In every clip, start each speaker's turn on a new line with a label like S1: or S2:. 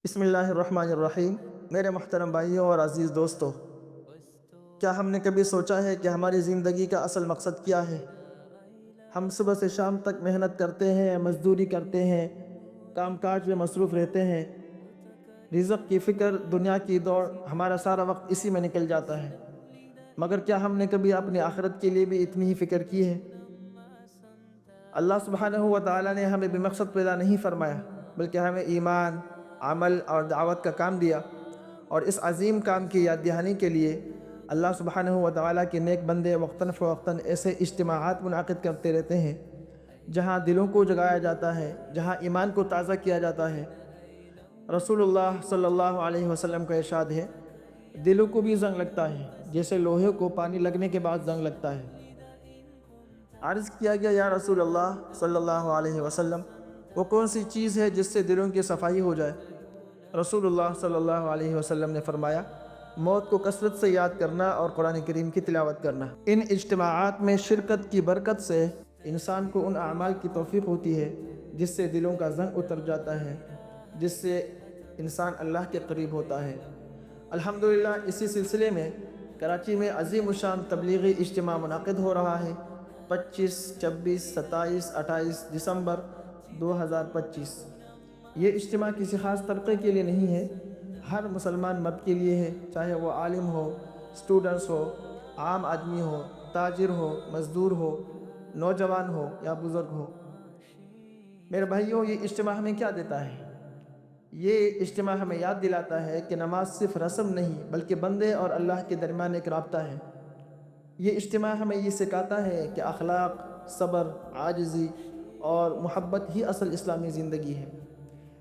S1: بسم اللہ الرحمن الرحیم۔ میرے محترم بھائیوں اور عزیز دوستو، کیا ہم نے کبھی سوچا ہے کہ ہماری زندگی کا اصل مقصد کیا ہے؟ ہم صبح سے شام تک محنت کرتے ہیں، مزدوری کرتے ہیں، کام کاج میں مصروف رہتے ہیں، رزق کی فکر، دنیا کی دوڑ، ہمارا سارا وقت اسی میں نکل جاتا ہے۔ مگر کیا ہم نے کبھی اپنی آخرت کے لیے بھی اتنی ہی فکر کی ہے؟ اللہ سبحانہ و تعالیٰ نے ہمیں بے مقصد پیدا نہیں فرمایا، بلکہ ہمیں ایمان، عمل اور دعوت کا کام دیا، اور اس عظیم کام کی یاد دہانی کے لیے اللہ سبحانہ و تعالیٰ کے نیک بندے وقتاً فوقتاً ایسے اجتماعات منعقد کرتے رہتے ہیں جہاں دلوں کو جگایا جاتا ہے، جہاں ایمان کو تازہ کیا جاتا ہے۔ رسول اللہ صلی اللہ علیہ وسلم کا ارشاد ہے، دلوں کو بھی زنگ لگتا ہے جیسے لوہے کو پانی لگنے کے بعد زنگ لگتا ہے۔ عرض کیا گیا، یا رسول اللہ صلی اللہ علیہ وسلم، وہ کون سی چیز ہے جس سے دلوں کی صفائی ہو جائے؟ رسول اللہ صلی اللہ علیہ وسلم نے فرمایا، موت کو کثرت سے یاد کرنا اور قرآن کریم کی تلاوت کرنا۔ ان اجتماعات میں شرکت کی برکت سے انسان کو ان اعمال کی توفیق ہوتی ہے جس سے دلوں کا زنگ اتر جاتا ہے، جس سے انسان اللہ کے قریب ہوتا ہے۔ الحمدللہ اسی سلسلے میں کراچی میں عظیم الشان تبلیغی اجتماع منعقد ہو رہا ہے 25، 26، 27، 28 دسمبر 2025۔ یہ اجتماع کسی خاص طبقے کے لیے نہیں ہے، ہر مسلمان مرد کے لیے ہے، چاہے وہ عالم ہو، سٹوڈنٹس ہو، عام آدمی ہو، تاجر ہو، مزدور ہو، نوجوان ہو یا بزرگ ہو۔ میرے بھائیوں، یہ اجتماع ہمیں کیا دیتا ہے؟ یہ اجتماع ہمیں یاد دلاتا ہے کہ نماز صرف رسم نہیں بلکہ بندے اور اللہ کے درمیان ایک رابطہ ہے۔ یہ اجتماع ہمیں یہ سکھاتا ہے کہ اخلاق، صبر، عاجزی اور محبت ہی اصل اسلامی زندگی ہے۔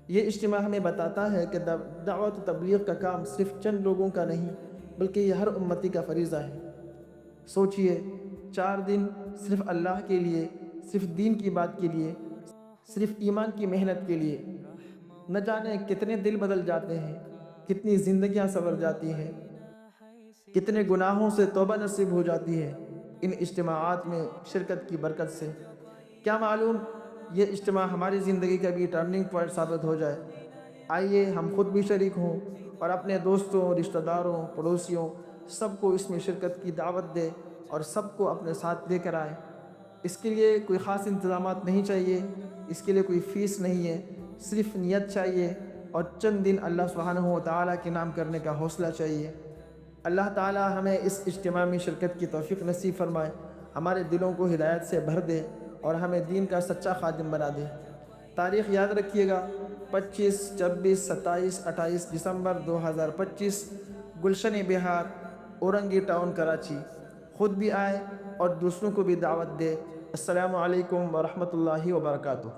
S1: یہ اجتماع ہمیں بتاتا ہے کہ دعوت و تبلیغ کا کام صرف چند لوگوں کا نہیں بلکہ یہ ہر امتی کا فریضہ ہے۔ سوچئے، 4 دن صرف اللہ کے لیے، صرف دین کی بات کے لیے، صرف ایمان کی محنت کے لیے، نہ جانے کتنے دل بدل جاتے ہیں، کتنی زندگیاں سنور جاتی ہیں، کتنے گناہوں سے توبہ نصیب ہو جاتی ہے ان اجتماعات میں شرکت کی برکت سے۔ کیا معلوم یہ اجتماع ہماری زندگی کا بھی ٹرننگ پوائنٹ ثابت ہو جائے۔ آئیے ہم خود بھی شریک ہوں اور اپنے دوستوں، رشتہ داروں، پڑوسیوں سب کو اس میں شرکت کی دعوت دیں اور سب کو اپنے ساتھ لے کر آئیں۔ اس کے لیے کوئی خاص انتظامات نہیں چاہیے، اس کے لیے کوئی فیس نہیں ہے، صرف نیت چاہیے اور چند دن اللہ سبحانہ و تعالیٰ کے نام کرنے کا حوصلہ چاہیے۔ اللہ تعالیٰ ہمیں اس اجتماع میں شرکت کی توفیق نصیب فرمائے، ہمارے دلوں کو ہدایت سے بھر دے اور ہمیں دین کا سچا خادم بنا دے۔ تاریخ یاد رکھیے گا، 25، 26، 27، 28 دسمبر 2025، گلشن بہار، اورنگی ٹاؤن، کراچی۔ خود بھی آئے اور دوسروں کو بھی دعوت دے۔ السلام علیکم ورحمۃ اللہ وبرکاتہ۔